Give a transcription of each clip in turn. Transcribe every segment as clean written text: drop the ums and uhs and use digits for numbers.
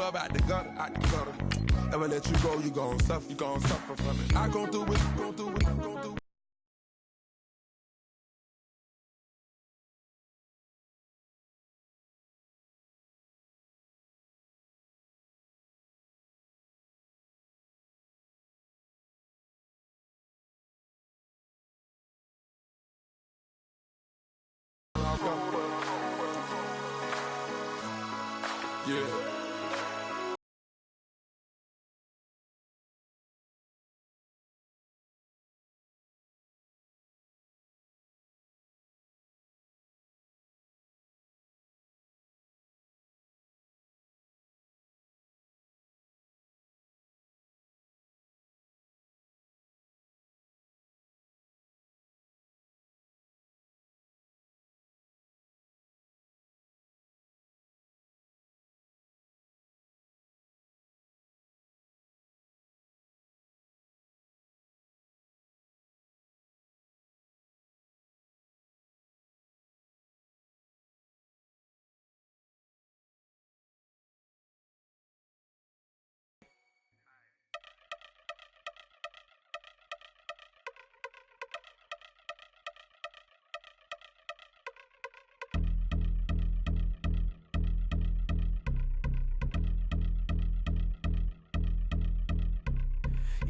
love out the gutter, out the gutter. Never let you go, you gon' suffer from it. I gon' do it, you gon' do it, you gon' do it. Yeah.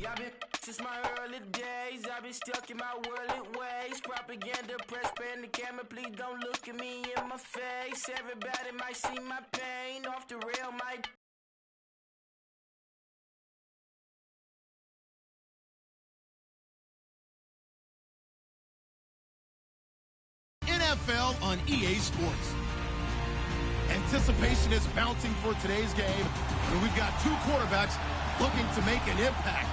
I've been since my early days, I've been stuck in my worldly ways. Propaganda, press, pan the camera, please don't look at me in my face. Everybody might see my pain, off the rail might. NFL on EA Sports. Anticipation is bouncing for today's game, and we've got two quarterbacks looking to make an impact.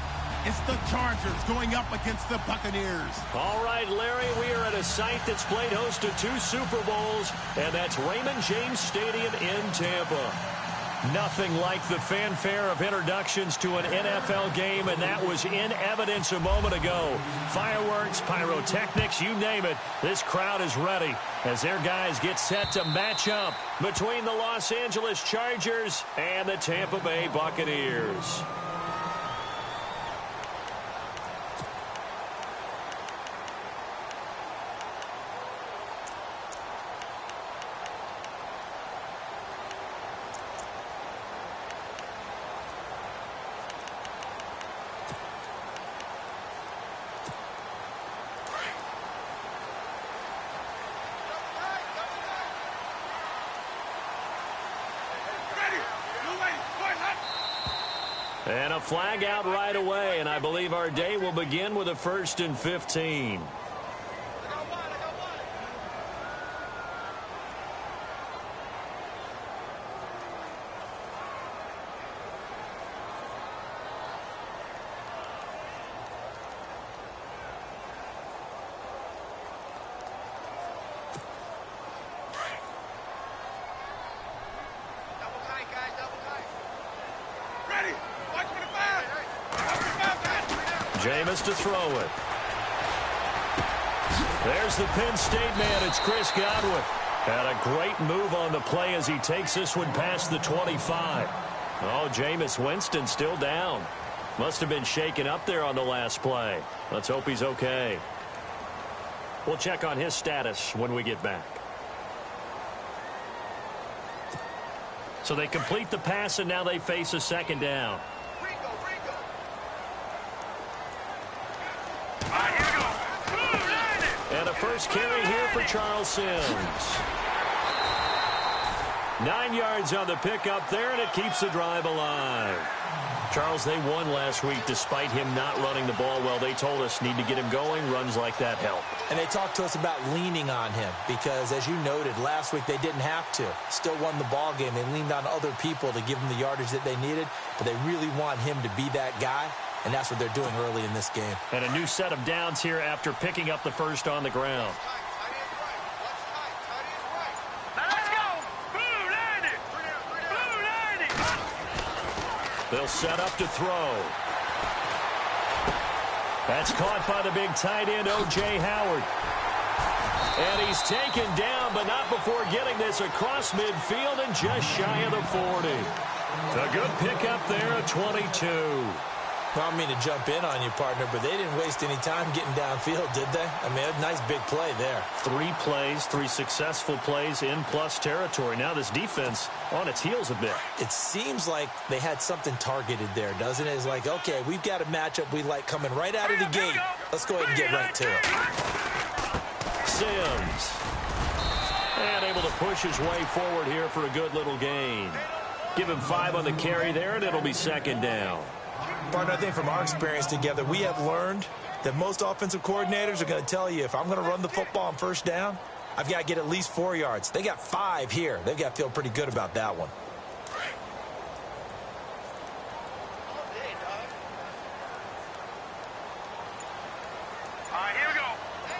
It's the Chargers going up against the Buccaneers. All right, Larry, we are at a site that's played host to 2 Super Bowls, and that's Raymond James Stadium in Tampa. Nothing like the fanfare of introductions to an NFL game, and that was in evidence a moment ago. Fireworks, pyrotechnics, you name it. This crowd is ready as their guys get set to match up between the Los Angeles Chargers and the Tampa Bay Buccaneers. And a flag out right away, and I believe our day will begin with a 1st and 15. Jameis to throw it. There's the Penn State man. It's Chris Godwin. Had a great move on the play as he takes this one past the 25. Oh, Jameis Winston still down. Must have been shaken up there on the last play. Let's hope he's okay. We'll check on his status when we get back. So they complete the pass, and now they face a second down. And a first carry here for Charles Sims. 9 yards on the pickup there, and it keeps the drive alive. Charles, they won last week despite him not running the ball well. They told us need to get him going. Runs like that help. And they talked to us about leaning on him because, as you noted, last week they didn't have to. Still won the ball game. They leaned on other people to give them the yardage that they needed, but they really want him to be that guy. And that's what they're doing early in this game. And a new set of downs here after picking up the first on the ground. Let's go. They'll set up to throw. That's caught by the big tight end, O.J. Howard. And he's taken down, but not before getting this across midfield and just shy of the 40. A good pickup there, a 22. I don't mean to jump in on you, partner, but they didn't waste any time getting downfield, did they? I mean, a nice big play there. 3 plays, 3 successful plays in plus territory. Now this defense on its heels a bit. It seems like they had something targeted there, doesn't it? It's like, okay, we've got a matchup we like coming right out of the gate. Let's go ahead and get right to it. Sims. And able to push his way forward here for a good little gain. Give him 5 on the carry there, and it'll be second down. Partner, I think from our experience together, we have learned that most offensive coordinators are going to tell you, if I'm going to run the football on first down, I've got to get at least 4 yards. They got 5 here. They've got to feel pretty good about that one. All right, here we go.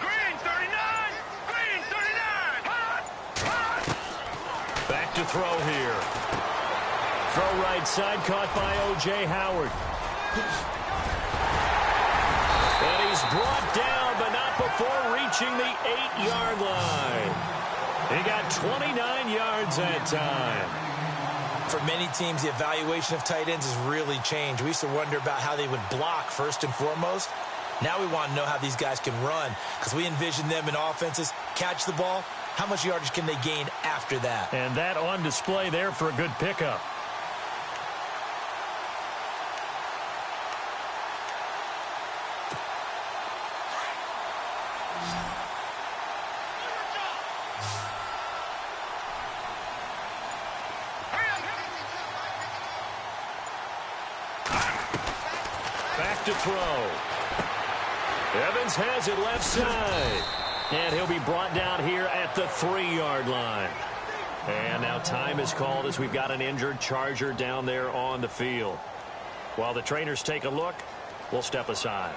Green 39. Green 39. Hot. Hot. Back to throw here. Throw right side, caught by O.J. Howard. And he's brought down, but not before reaching the 8-yard line. He got 29 yards that time. For many teams, the evaluation of tight ends has really changed. We used to wonder about how they would block first and foremost. Now we want to know how these guys can run, because we envision them in offenses catch the ball. How much yardage can they gain after that? And that on display there for a good pickup. Back to throw. Evans has it left side. And he'll be brought down here at the 3-yard line. And now time is called as we've got an injured Charger down there on the field. While the trainers take a look, we'll step aside.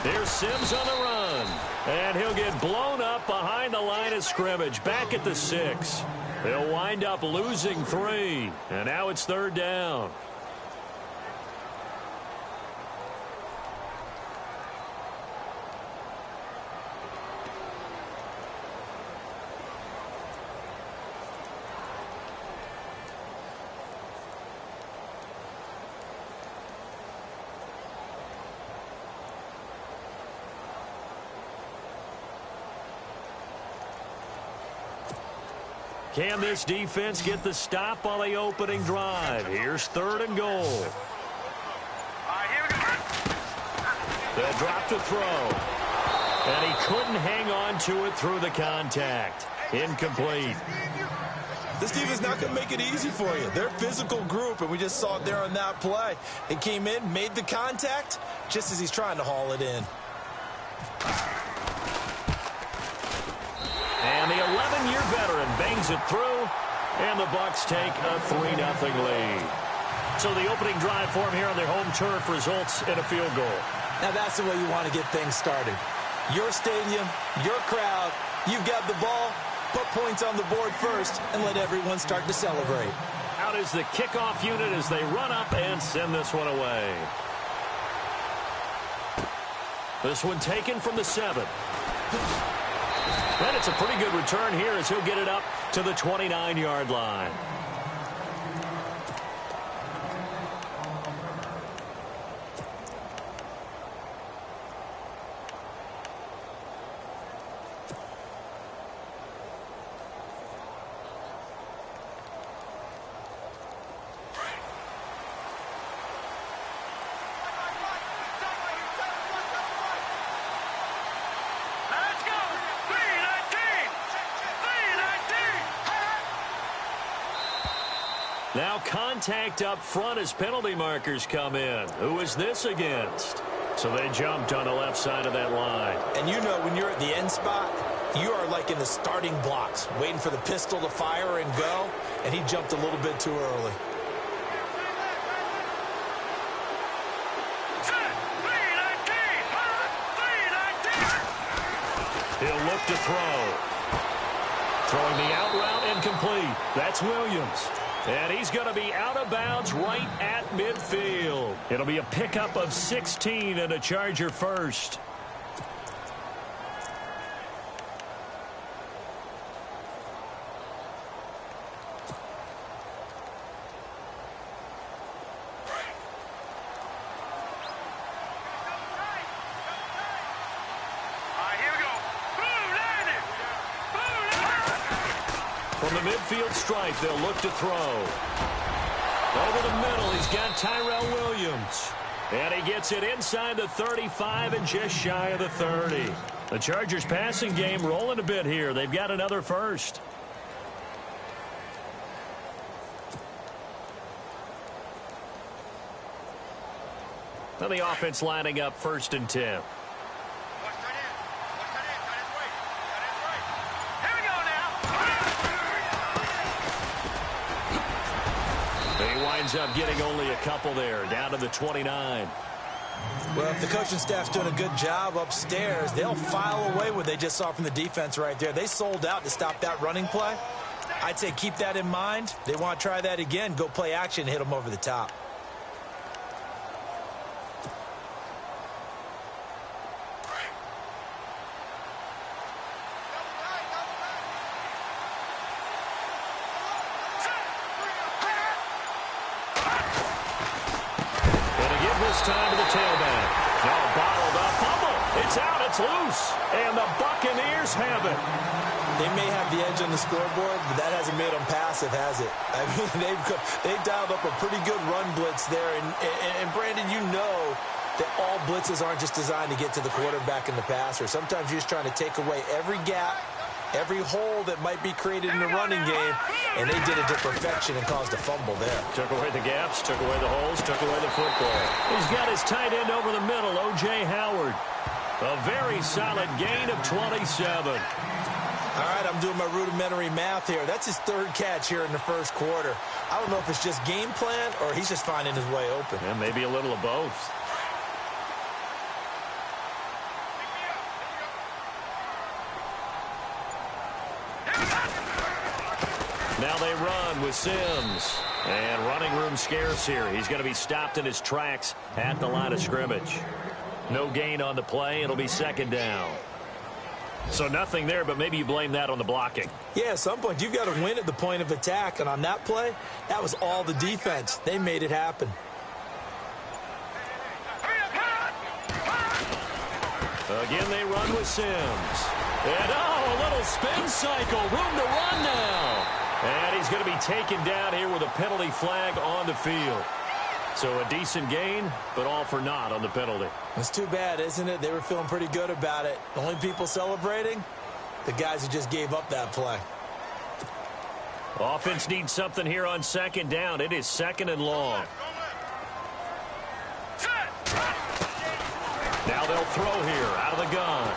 There's Sims on the run. And he'll get blown up behind the line of scrimmage. Back at the 6. They'll wind up losing 3. And now it's 3rd down. Can this defense get the stop on the opening drive? Here's 3rd and goal. All right, here we go. They'll drop to throw. And he couldn't hang on to it through the contact. Incomplete. This defense not going to make it easy for you. They're a physical group, and we just saw it there on that play. They came in, made the contact, just as he's trying to haul it in. And the 11-year veteran bangs it through, and the Bucs take a 3-0 lead. So the opening drive for him here on their home turf results in a field goal. Now that's the way you want to get things started. Your stadium, your crowd, you've got the ball, put points on the board first, and let everyone start to celebrate. Out is the kickoff unit as they run up and send this one away. This one taken from the 7. And it's a pretty good return here as he'll get it up to the 29-yard line. Now contact up front as penalty markers come in. Who is this against? So they jumped on the left side of that line. And you know when you're at the end spot, you are like in the starting blocks, waiting for the pistol to fire and go, and he jumped a little bit too early. He'll look to throw. Throwing the out route incomplete. That's Williams. And he's going to be out of bounds right at midfield. It'll be a pickup of 16 and a Charger first. From the midfield stripe, they'll look to throw. Over the middle, he's got Tyrell Williams. And he gets it inside the 35 and just shy of the 30. The Chargers passing game rolling a bit here. They've got another first. Now the offense lining up 1st and 10. He winds up getting only a couple there, down to the 29. Well, if the coaching staff's doing a good job upstairs, they'll file away what they just saw from the defense right there. They sold out to stop that running play. I'd say keep that in mind. They want to try that again, go play action, hit them over the top. Time to the tailback. Now bottled up. Fumble. It's out. It's loose. And the Buccaneers have it. They may have the edge on the scoreboard, but that hasn't made them passive, has it? I mean, they've dialed up a pretty good run blitz there. And Brandon, you know that all blitzes aren't just designed to get to the quarterback in the passer. Sometimes you're just trying to take away every gap, every hole that might be created in the running game, and they did it to perfection and caused a fumble there. Took away the gaps, took away the holes, took away the football. He's got his tight end over the middle, O.J. Howard. A very solid gain of 27. All right, I'm doing my rudimentary math here. That's his 3rd catch here in the 1st quarter. I don't know if it's just game plan or he's just finding his way open. Yeah, maybe a little of both. Now they run with Sims. And running room scarce here. He's going to be stopped in his tracks at the line of scrimmage. No gain on the play. It'll be 2nd down. So nothing there, but maybe you blame that on the blocking. Yeah, at some point you've got to win at the point of attack. And on that play, that was all the defense. They made it happen. Again, they run with Sims. And, a little spin cycle. Room to run now. And he's going to be taken down here with a penalty flag on the field. So a decent gain, but all for naught on the penalty. It's too bad, isn't it? They were feeling pretty good about it. The only people celebrating, the guys who just gave up that play. Offense needs something here on 2nd down. It is 2nd and long. Now they'll throw here out of the gun.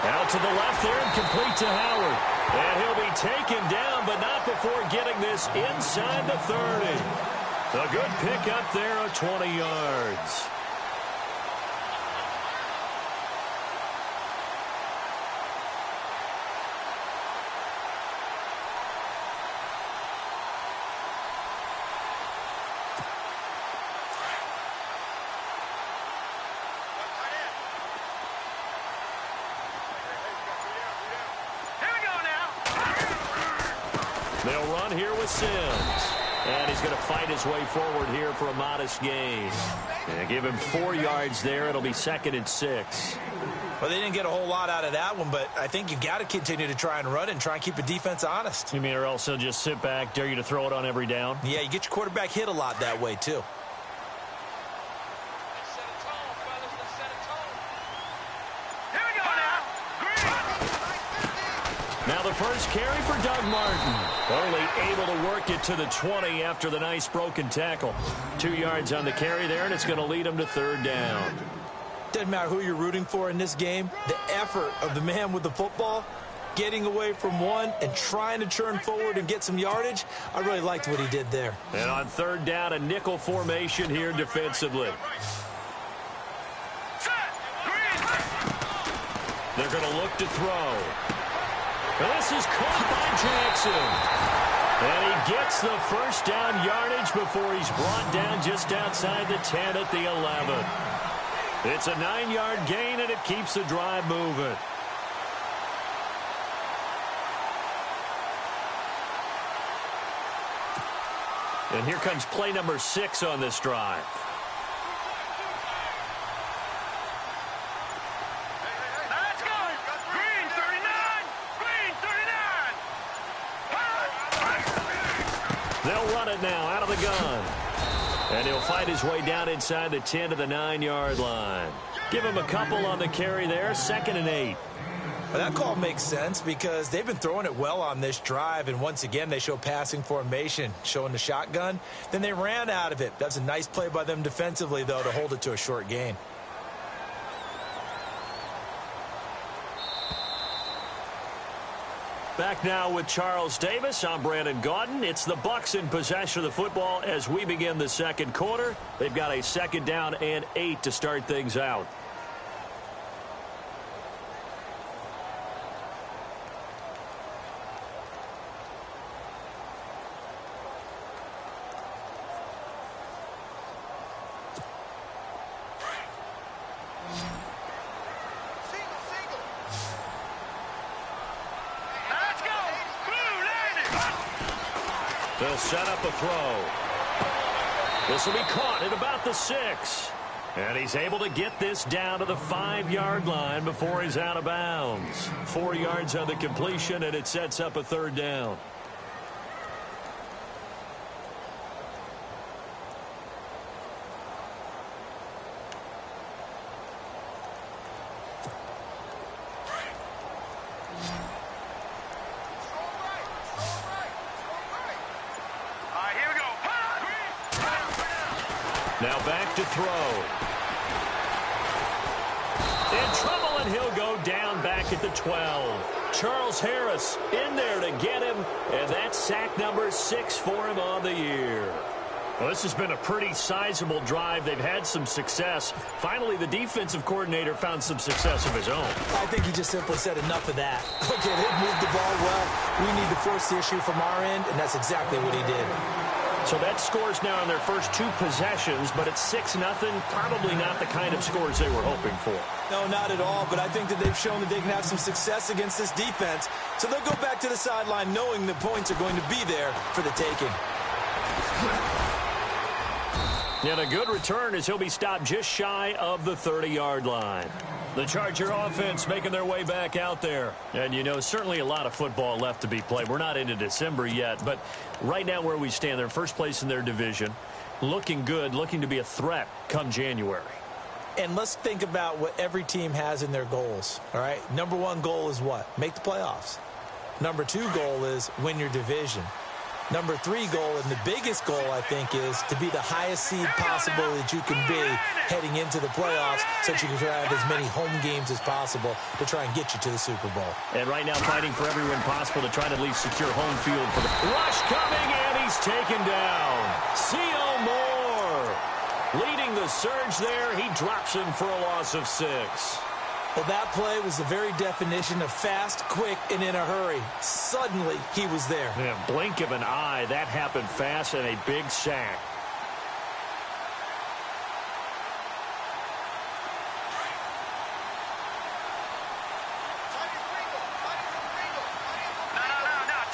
Out to the left there and complete to Howard. And he'll be taken down, but not before getting this inside the 30. A good pickup there of 20 yards. They'll run here with Sims. And he's going to fight his way forward here for a modest gain. And give him 4 yards there. It'll be 2nd and 6. Well, they didn't get a whole lot out of that one, but I think you've got to continue to try and run and try and keep the defense honest. You mean, or else they'll just sit back, dare you to throw it on every down? Yeah, you get your quarterback hit a lot that way, too. Now the first carry for Doug Martin. Only able to work it to the 20 after the nice broken tackle. 2 yards on the carry there, and it's going to lead him to 3rd down. Doesn't matter who you're rooting for in this game. The effort of the man with the football, getting away from one and trying to churn forward and get some yardage, I really liked what he did there. And on 3rd down, a nickel formation here defensively. They're going to look to throw. This is caught by Jackson. And he gets the first down yardage before he's brought down just outside the 10 at the 11. It's a 9-yard gain, and it keeps the drive moving. And here comes play number 6 on this drive. Let's go! Green 39! Green 39! They'll run it now out of the gun. And he'll fight his way down inside the 10 to the 9-yard line. Give him a couple on the carry there, 2nd and 8. Well, that call makes sense because they've been throwing it well on this drive, and once again they show passing formation, showing the shotgun. Then they ran out of it. That's a nice play by them defensively, though, to hold it to a short gain. Back now with Charles Davis. I'm Brandon Gaudin. It's the Bucs in possession of the football as we begin the second quarter. They've got a 2nd down and 8 to start things out. They'll set up a throw. This will be caught at about the 6. And he's able to get this down to the 5-yard line before he's out of bounds. 4 yards on the completion, and it sets up a 3rd down. Now back to throw. In trouble, and he'll go down back at the 12. Charles Harris in there to get him, and that's sack number 6 for him on the year. Well, this has been a pretty sizable drive. They've had some success. Finally, the defensive coordinator found some success of his own. I think he just simply said enough of that. Look at him move the ball well. We need to force the issue from our end, and that's exactly what he did. So that scores now on their first 2 possessions, but it's 6-0. Probably not the kind of scores they were hoping for. No, not at all, but I think that they've shown that they can have some success against this defense. So they'll go back to the sideline knowing the points are going to be there for the taking. And a good return as he'll be stopped just shy of the 30-yard line. The Charger offense making their way back out there. And, you know, certainly a lot of football left to be played. We're not into December yet, but right now where we stand, they're first place in their division. Looking good, looking to be a threat come January. And let's think about what every team has in their goals, all right? Number 1 goal is what? Make the playoffs. Number 2 goal is win your division. Number 3 goal, and the biggest goal, I think, is to be the highest seed possible that you can be heading into the playoffs so that you can have as many home games as possible to try and get you to the Super Bowl. And right now fighting for every win possible to try to at least secure home field for the rush coming, and he's taken down. C.O. Moore leading the surge there. He drops him for a loss of 6. Well, that play was the very definition of fast, quick, and in a hurry. Suddenly, he was there. Yeah, blink of an eye. That happened fast, and a big sack. No,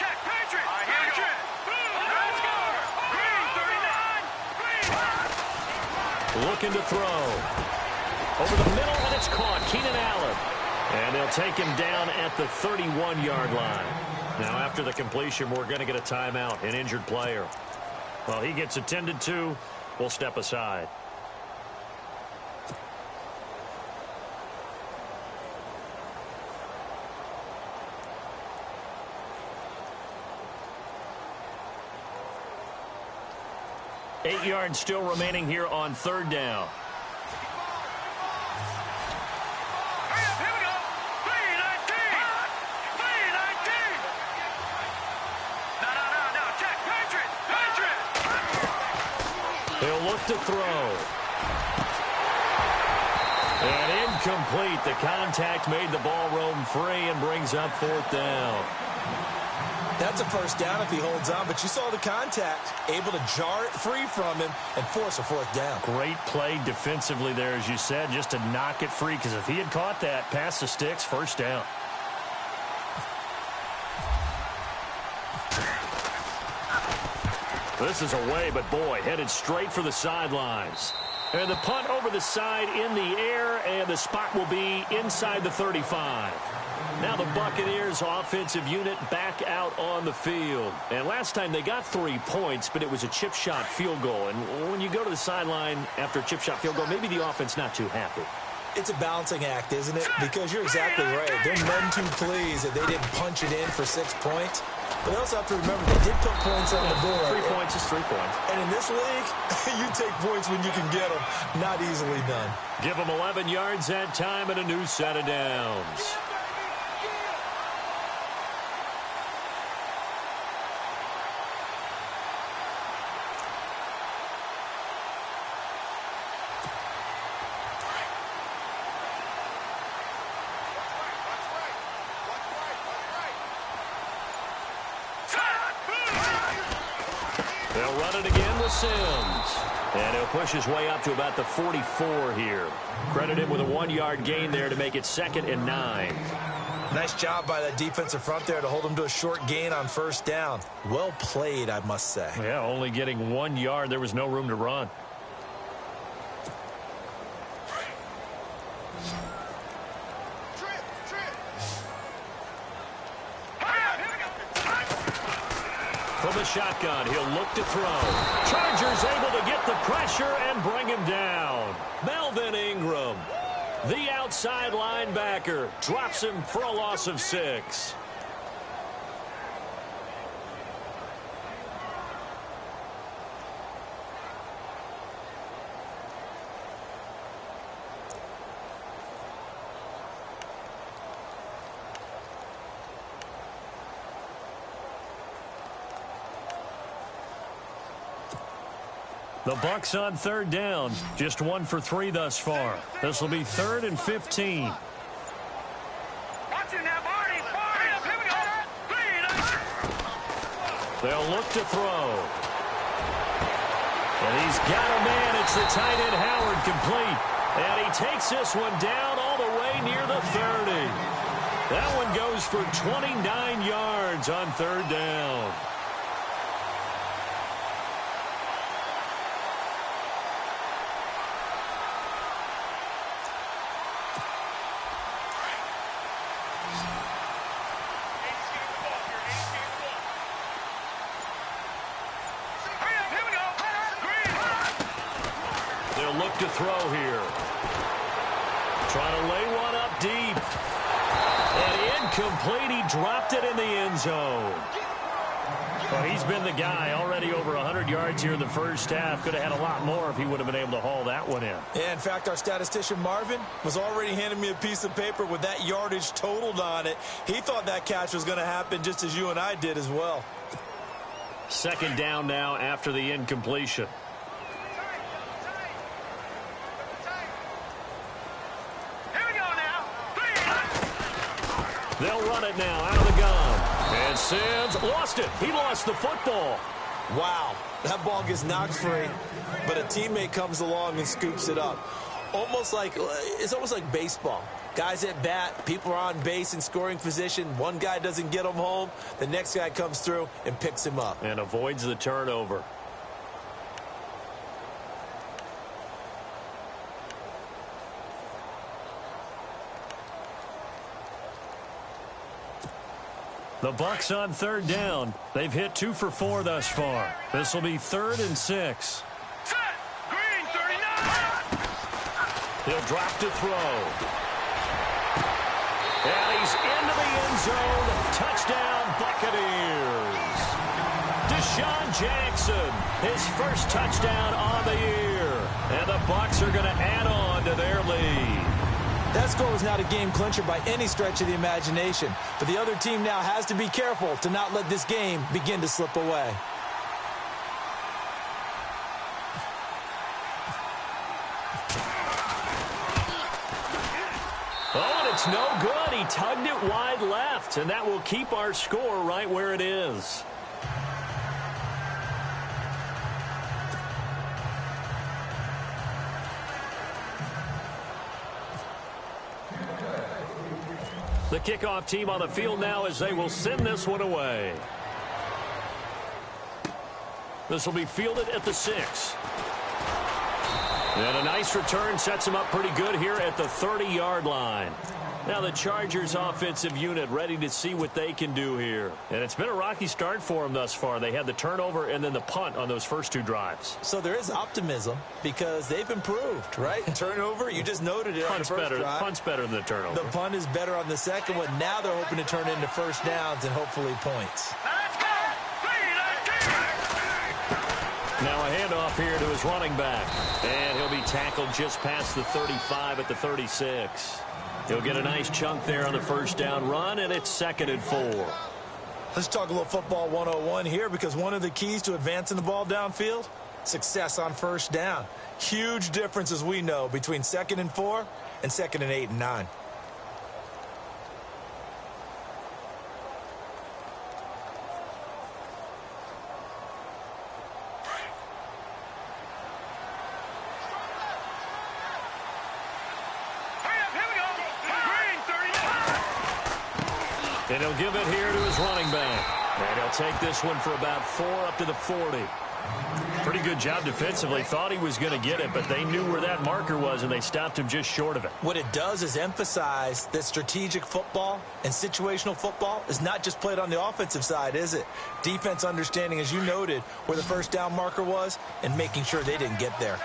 check, Patriot! Here we go. Let's go! Green 39! Green! Looking to throw. Over the middle, and it's caught. Keenan Allen. And they'll take him down at the 31-yard line. Now, after the completion, we're going to get a timeout, an injured player. Well, he gets attended to. We'll step aside. Eight yards still remaining here on 3rd down. He'll look to throw. And in incomplete. The contact made the ball roam free and brings up 4th down. That's a first down if he holds on, but you saw the contact, able to jar it free from him and force a 4th down. Great play defensively there, as you said, just to knock it free, because if he had caught that, past the sticks, 1st down. This is away, but boy, headed straight for the sidelines. And the punt over the side in the air, and the spot will be inside the 35. Now the Buccaneers offensive unit back out on the field. And last time they got 3 points, but it was a chip shot field goal. And when you go to the sideline after a chip shot field goal, maybe the offense not too happy. It's a balancing act, isn't it? Because you're exactly right. They're none too pleased that they didn't punch it in for 6 points. But they also have to remember they did put points on the board. 3 points is 3 points. And in this league, you take points when you can get them. Not easily done. Give them 11 yards that time and a new set of downs. They'll run it again with Sims. And he'll push his way up to about the 44 here. Credit him with a 1-yard gain there to make it 2nd and 9. Nice job by that defensive front there to hold him to a short gain on 1st down. Well played, I must say. Yeah, only getting 1 yard. There was no room to run. From the shotgun, he'll look to throw. Chargers able to get the pressure and bring him down. Melvin Ingram, the outside linebacker, drops him for a loss of 6. The Bucs on 3rd down. Just 1 for 3 thus far. This will be 3rd and 15. Watch it now, Barney. Here we go. They'll look to throw. And he's got a man. It's the tight end Howard, complete. And he takes this one down all the way near the 30. That one goes for 29 yards on 3rd down. To throw here. Trying to lay one up deep. And incomplete. He dropped it in the end zone. Well, he's been the guy already over 100 yards here in the first half. Could have had a lot more if he would have been able to haul that one in. Yeah, in fact, our statistician Marvin was already handing me a piece of paper with that yardage totaled on it. He thought that catch was going to happen just as you and I did as well. 2nd down now after the incompletion. They'll run it now out of the gun. And Sims lost it. He lost the football. Wow, that ball gets knocked free, but a teammate comes along and scoops it up. It's almost like baseball. Guys at bat, people are on base in scoring position. One guy doesn't get him home. The next guy comes through and picks him up. And avoids the turnover. The Bucs on 3rd down. They've hit 2 for 4 thus far. This will be 3rd and 6. Green 39. He'll drop to throw. And he's into the end zone. Touchdown, Buccaneers. Deshaun Jackson, his first touchdown on the year. And the Bucs are going to add on to their lead. That score was not a game clincher by any stretch of the imagination. But the other team now has to be careful to not let this game begin to slip away. it's no good. He tugged it wide left, and that will keep our score right where it is. The kickoff team on the field now as they will send this one away. This will be fielded at the 6. And a nice return sets him up pretty good here at the 30-yard line. Now the Chargers offensive unit ready to see what they can do here. And it's been a rocky start for them thus far. They had the turnover and then the punt on those first 2 drives. So there is optimism because they've improved, right? Turnover, you just noted it on the first drive. Punt's better than the turnover. The punt is better on the second one. Now they're hoping to turn into first downs and hopefully points. Now a handoff here to his running back. And he'll be tackled just past the 35 at the 36. He'll get a nice chunk there on the first down run, and it's 2nd and 4. Let's talk a little football 101 here because one of the keys to advancing the ball downfield, success on first down. Huge difference, as we know, between 2nd and 4 and 2nd and 8 and 9. And he'll give it here to his running back. And he'll take this one for about 4 up to the 40. Pretty good job defensively. Thought he was going to get it, but they knew where that marker was, and they stopped him just short of it. What it does is emphasize that strategic football and situational football is not just played on the offensive side, is it? Defense understanding, as you noted, where the first down marker was and making sure they didn't get there.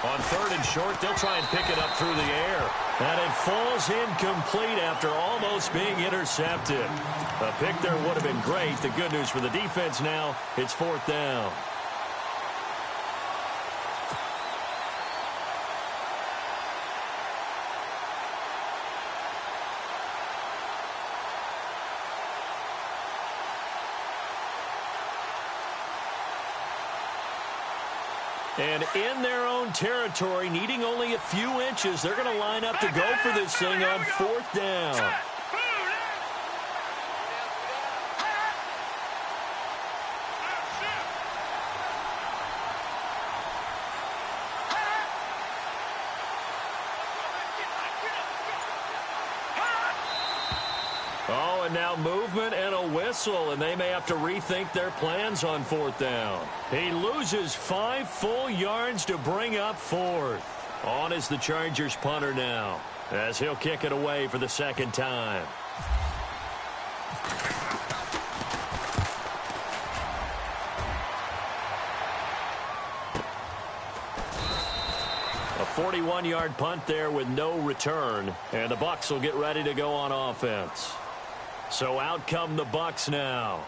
On 3rd and short, they'll try and pick it up through the air. And it falls incomplete after almost being intercepted. A pick there would have been great. The good news for the defense now, it's 4th down. And in their own territory, needing only a few inches, they're going to line up to go for this thing on 4th down. Oh, and now movement and a whistle, and they may have to rethink their plans on 4th down. He loses 5 full yards to bring up 4th. On is the Chargers punter now, as he'll kick it away for the 2nd time. A 41-yard punt there with no return, and the Bucs will get ready to go on offense. So out come the Bucs now.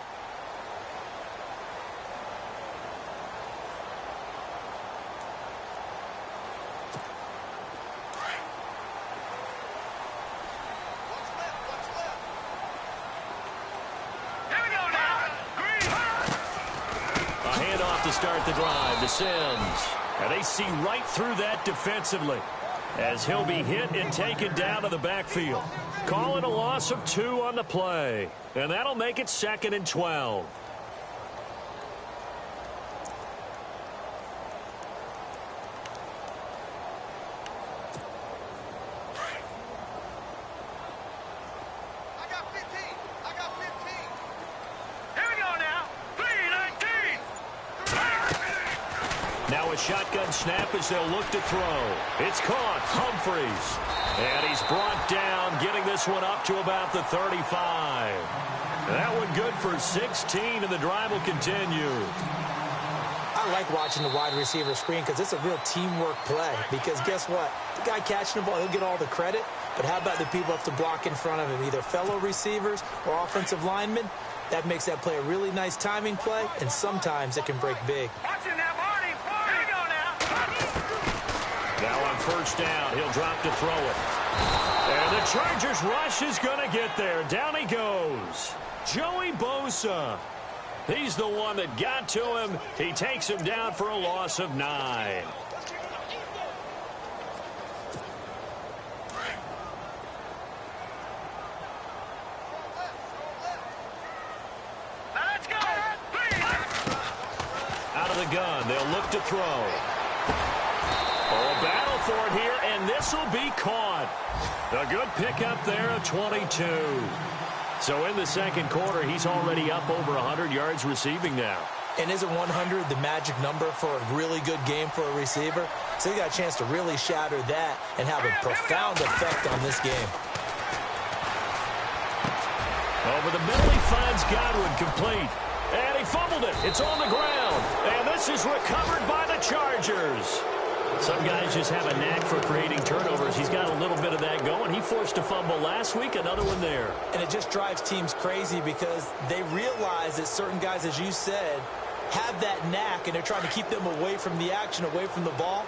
A handoff to start the drive to Sims. And they see right through that defensively as he'll be hit and taken down to the backfield. Call it a loss of 2 on the play. And that'll make it 2nd and 12. Shotgun snap as they'll look to throw. It's caught. Humphries. And he's brought down, getting this one up to about the 35. That one good for 16, and the drive will continue. I like watching the wide receiver screen because it's a real teamwork play. Because guess what? The guy catching the ball, he'll get all the credit. But how about the people who have to block in front of him, either fellow receivers or offensive linemen? That makes that play a really nice timing play, and sometimes it can break big. Now on 1st down, he'll drop to throw it. And the Chargers rush is going to get there. Down he goes. Joey Bosa. He's the one that got to him. He takes him down for a loss of 9. the gun. They'll look to throw. Oh, a battle for it here, and this will be caught. A good pickup there at 22. So in the second quarter, he's already up over 100 yards receiving now. And isn't 100 the magic number for a really good game for a receiver? So he got a chance to really shatter that and have a profound effect on this game. Over the middle, he finds Godwin complete. And he fumbled it. It's on the ground. And this is recovered by the Chargers. Some guys just have a knack for creating turnovers. He's got a little bit of that going. He forced a fumble last week, another one there. And it just drives teams crazy because they realize that certain guys, as you said, have that knack, and they're trying to keep them away from the action, away from the ball.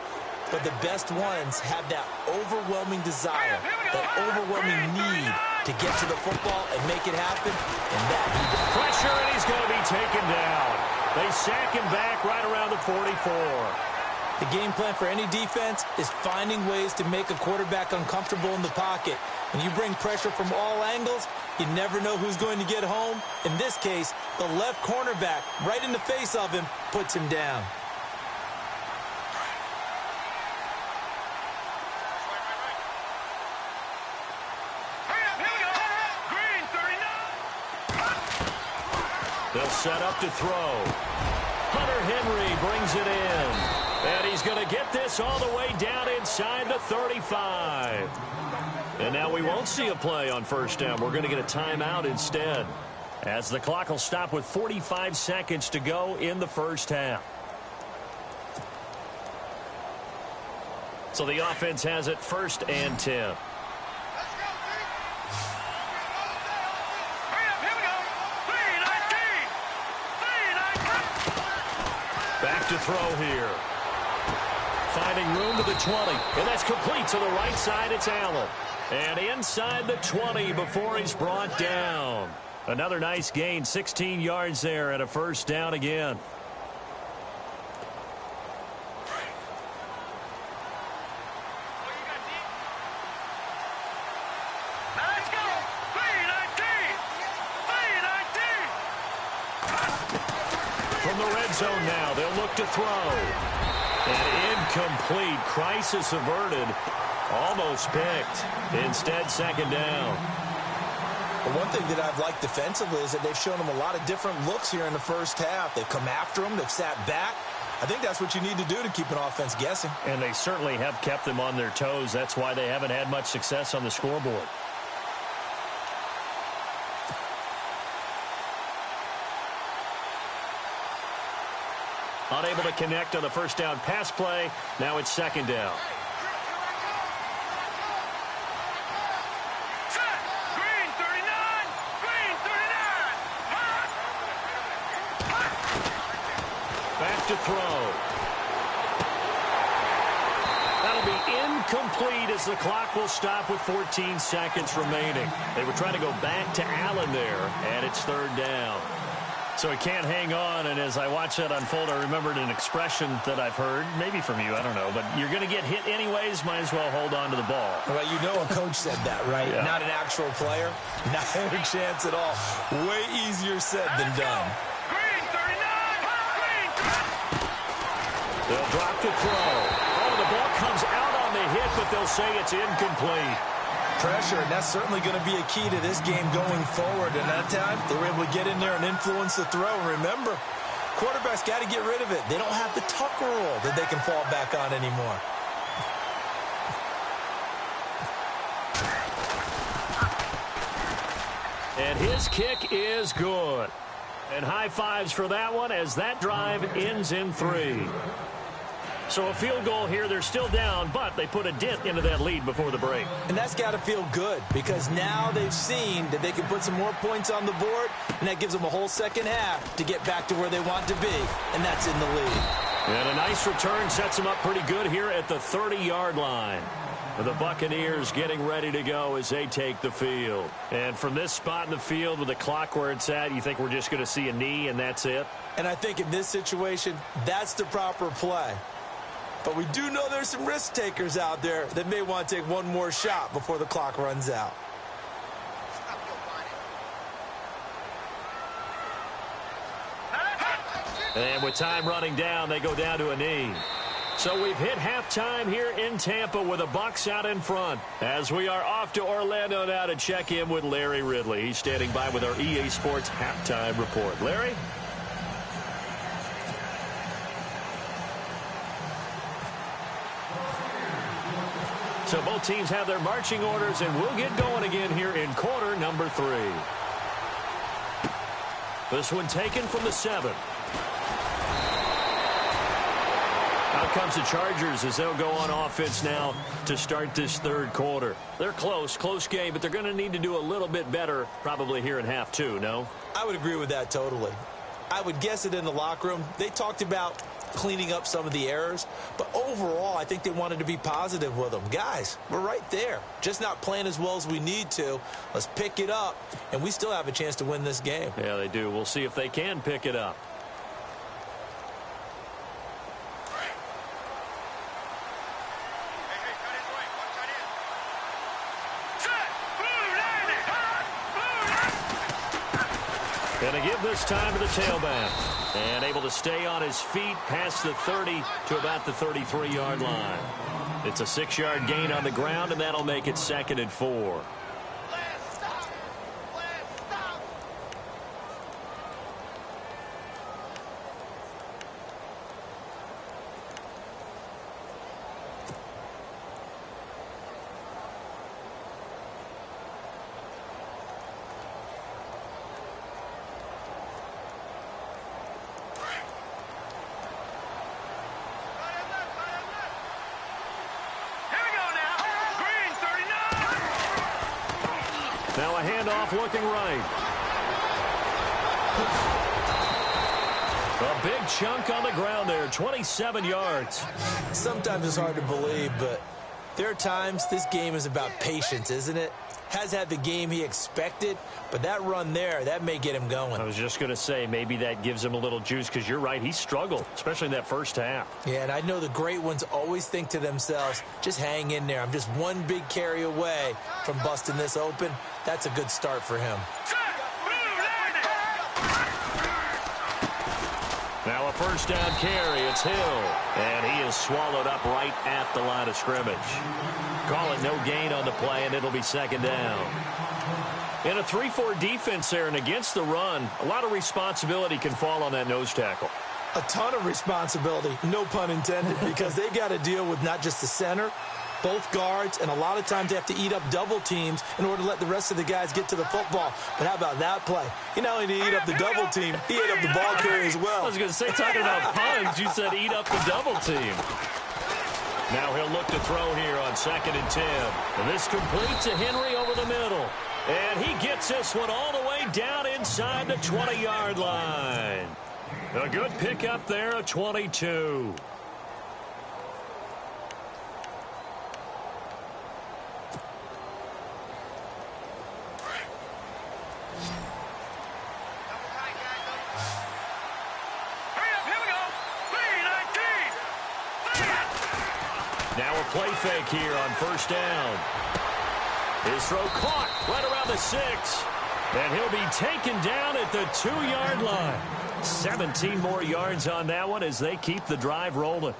But the best ones have that overwhelming desire, that overwhelming need to get to the football and make it happen, and that he does. Pressure, and he's going to be taken down. They sack him back right around the 44. The game plan for any defense is finding ways to make a quarterback uncomfortable in the pocket. When you bring pressure from all angles, you never know who's going to get home. In this case, the left cornerback, right in the face of him, puts him down. They'll set up to throw. Hunter Henry brings it in. And he's going to get this all the way down inside the 35. And now we won't see a play on first down. We're going to get a timeout instead, as the clock will stop with 45 seconds to go in the first half. So the offense has it 1st and 10. Back to throw here. Finding room to the 20. And that's complete to the right side. It's Allen. And inside the 20 before he's brought down. Another nice gain. 16 yards there and a first down again. Let's go. 3-19. From the red zone now, they'll look to throw. And incomplete. Crisis averted. Almost picked. Instead, second down. Well, one thing that I've liked defensively is that they've shown them a lot of different looks here in the first half. They've come after them. They've sat back. I think that's what you need to do to keep an offense guessing. And they certainly have kept them on their toes. That's why they haven't had much success on the scoreboard. Unable to connect on the first down pass play. Now it's second down. Set. Green 39. Green 39. Back to throw. That'll be incomplete as the clock will stop with 14 seconds remaining. They were trying to go back to Allen there, and it's third down. So he can't hang on, and as I watch that unfold, I remembered an expression that I've heard, maybe from you, I don't know, but you're going to get hit anyways, might as well hold on to the ball. Well, you know a coach said that, right? Yeah. Not an actual player. Not a chance at all. Way easier said than done. Green 39. Green 39. They'll drop to throw. Oh, the ball comes out on the hit, but they'll say it's incomplete. Pressure, and that's certainly going to be a key to this game going forward. And that time, they were able to get in there and influence the throw. And remember, quarterbacks got to get rid of it. They don't have the Tucker rule that they can fall back on anymore. And his kick is good. And high fives for that one as that drive ends in 3. So a field goal here. They're still down, but they put a dent into that lead before the break. And that's got to feel good because now they've seen that they can put some more points on the board, and that gives them a whole second half to get back to where they want to be, and that's in the lead. And a nice return sets them up pretty good here at the 30-yard line. The Buccaneers getting ready to go as they take the field. And from this spot in the field with the clock where it's at, you think we're just going to see a knee and that's it? And I think in this situation, that's the proper play. But we do know there's some risk takers out there that may want to take one more shot before the clock runs out. And with time running down, they go down to a knee. So we've hit halftime here in Tampa with the Bucs out in front. As we are off to Orlando now to check in with Larry Ridley. He's standing by with our EA Sports halftime report. Larry? So both teams have their marching orders, and we'll get going again here in quarter number 3. This one taken from the 7. Out comes the Chargers as they'll go on offense now to start this third quarter. They're close game, but they're going to need to do a little bit better probably here in half 2, no? I would agree with that totally. I would guess it in the locker room. They talked about cleaning up some of the errors, but overall I think they wanted to be positive with them. Guys, we're right there, just not playing as well as we need to. Let's pick it up, and we still have a chance to win this game. Yeah, they do. We'll see if they can pick it up. Going to give this time to the tailback. And able to stay on his feet past the 30 to about the 33-yard line. It's a 6-yard gain on the ground, and that'll make it 2nd and 4. Now a handoff looking right. A big chunk on the ground there, 27 yards. Sometimes it's hard to believe, but there are times this game is about patience, isn't it? Has had the game he expected, but that run there, that may get him going. I was just going to say, maybe that gives him a little juice, because you're right, he struggled, especially in that first half. Yeah, and I know the great ones always think to themselves, just hang in there. I'm just one big carry away from busting this open. That's a good start for him. Now a first down carry. It's Hill. And he is swallowed up right at the line of scrimmage. Call it no gain on the play, and it'll be 2nd down. In a 3-4 defense there and against the run, a lot of responsibility can fall on that nose tackle. A ton of responsibility, no pun intended, because they got to deal with not just the center, both guards, and a lot of times they have to eat up double teams in order to let the rest of the guys get to the football. But how about that play? He not only did he eat up the double team, he ate up the ball carrier as well. I was going to say, talking about puns, you said eat up the double team. Now he'll look to throw here on 2nd and 10. And this completes a Henry over the middle. And he gets this one all the way down inside the 20-yard line. A good pickup there, a 22. Now a play fake here on first down. His throw caught right around the 6. And he'll be taken down at the 2-yard line. 17 more yards on that one as they keep the drive rolling.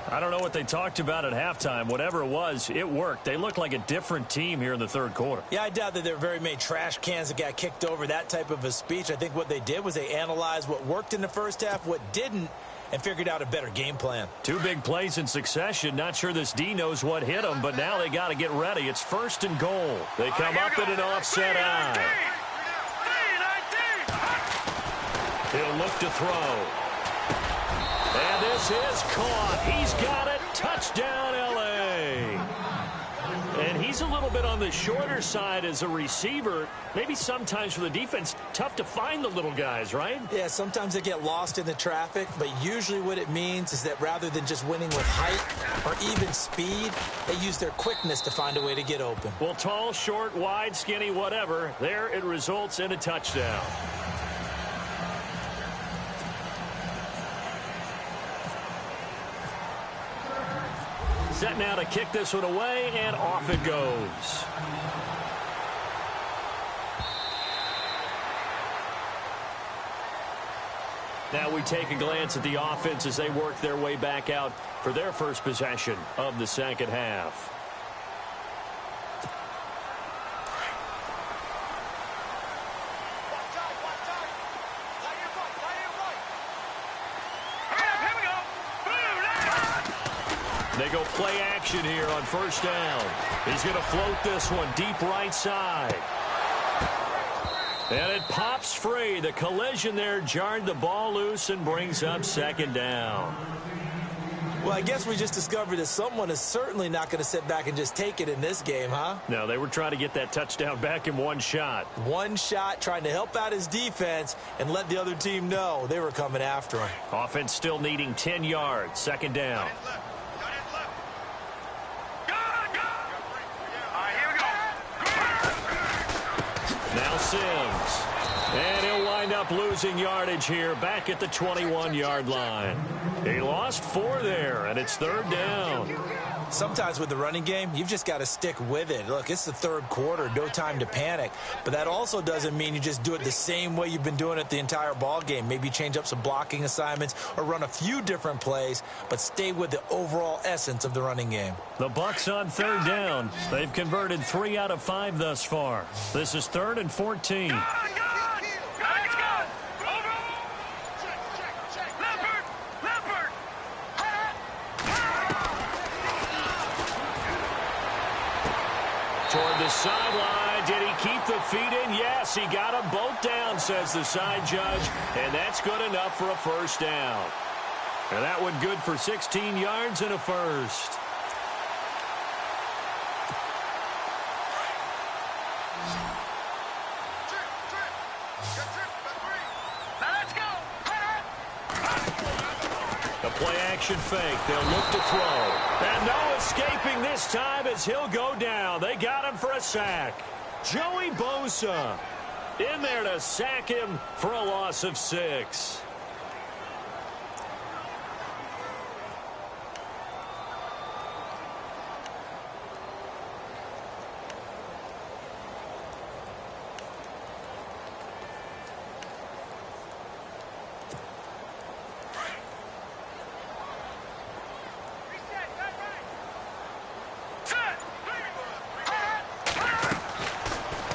I don't know what they talked about at halftime. Whatever it was, it worked. They look like a different team here in the third quarter. Yeah, I doubt that there were very many trash cans that got kicked over, that type of a speech. I think what they did was they analyzed what worked in the first half, what didn't, and figured out a better game plan. 2 big plays in succession. Not sure this D knows what hit them, but now they got to get ready. It's 1st and goal. They come up in an offset eye. He'll look to throw. And this is caught. He's got it. Touchdown, L.A. And he's a little bit on the shorter side as a receiver. Maybe sometimes for the defense, tough to find the little guys, right? Yeah, sometimes they get lost in the traffic, but usually what it means is that rather than just winning with height or even speed, they use their quickness to find a way to get open. Well, tall, short, wide, skinny, whatever, there it results in a touchdown. Set now to kick this one away, and off it goes. Now we take a glance at the offense as they work their way back out for their first possession of the second half. They go play action here on first down. He's going to float this one deep right side. And it pops free. The collision there jarred the ball loose and brings up second down. Well, I guess we just discovered that someone is certainly not going to sit back and just take it in this game, huh? No, they were trying to get that touchdown back in one shot. One shot, trying to help out his defense and let the other team know they were coming after him. Offense still needing 10 yards. Second down. Now Sims. And he'll wind up losing yardage here back at the 21-yard line. He lost 4 there, and it's third down. Sometimes with the running game, you've just got to stick with it. Look, it's the third quarter, no time to panic. But that also doesn't mean you just do it the same way you've been doing it the entire ball game. Maybe change up some blocking assignments or run a few different plays, but stay with the overall essence of the running game. The Bucs on third down. They've converted 3 out of 5 thus far. This is 3rd and 14. Toward the sideline. Did he keep the feet in? Yes, he got them both down, says the side judge. And that's good enough for a first down. And that one good for 16 yards and a first. The play-action fake. They'll look to throw. And no escaping this time as he'll go down. They got him for a sack. Joey Bosa in there to sack him for a loss of 6.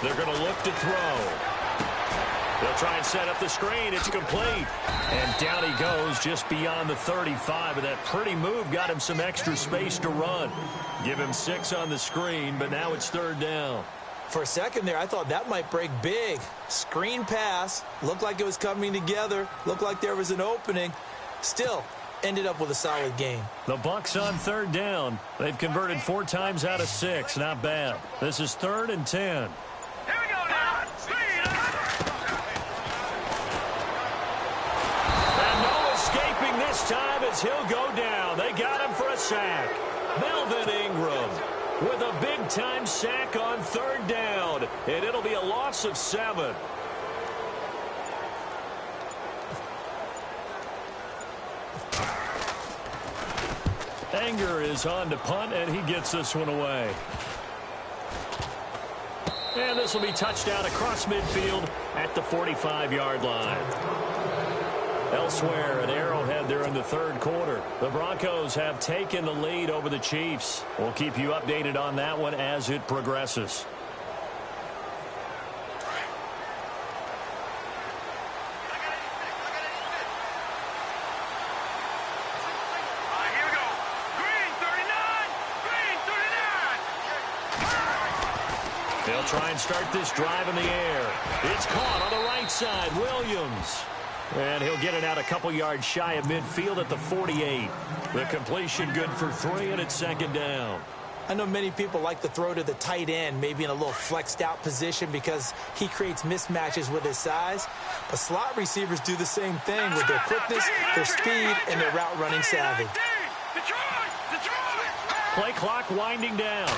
They're going to look to throw. They'll try and set up the screen. It's complete. And down he goes just beyond the 35. But that pretty move got him some extra space to run. Give him 6 on the screen, but now it's third down. For a second there, I thought that might break big. Screen pass. Looked like it was coming together. Looked like there was an opening. Still, ended up with a solid game. The Bucs on third down. They've converted 4 times out of 6. Not bad. This is 3rd and 10. Here we go now. And no escaping this time as he'll go down. They got him for a sack. Melvin Ingram with a big-time sack on third down. And it'll be a loss of 7. Anger is on to punt, and he gets this one away. And this will be touchdown across midfield at the 45-yard line. Elsewhere at Arrowhead there in the third quarter, the Broncos have taken the lead over the Chiefs. We'll keep you updated on that one as it progresses. They'll try and start this drive in the air. It's caught on the right side. Williams. And he'll get it out a couple yards shy of midfield at the 48. The completion good for 3, and it's second down. I know many people like to throw to the tight end, maybe in a little flexed out position because he creates mismatches with his size. But slot receivers do the same thing with their quickness, their speed, and their route running savvy. Play clock winding down.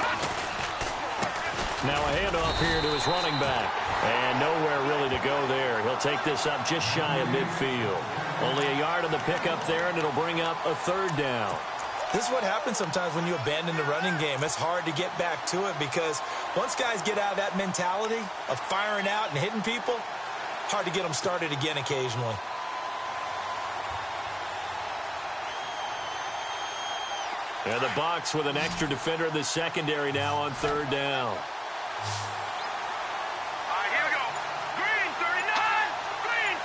Now a handoff here to his running back. And nowhere really to go there. He'll take this up just shy of midfield. Only a yard on the pickup there, and it'll bring up a third down. This is what happens sometimes when you abandon the running game. It's hard to get back to it because once guys get out of that mentality of firing out and hitting people, hard to get them started again occasionally. And the Bucs with an extra defender in the secondary now on third down. All right, here we go. Green 39. Green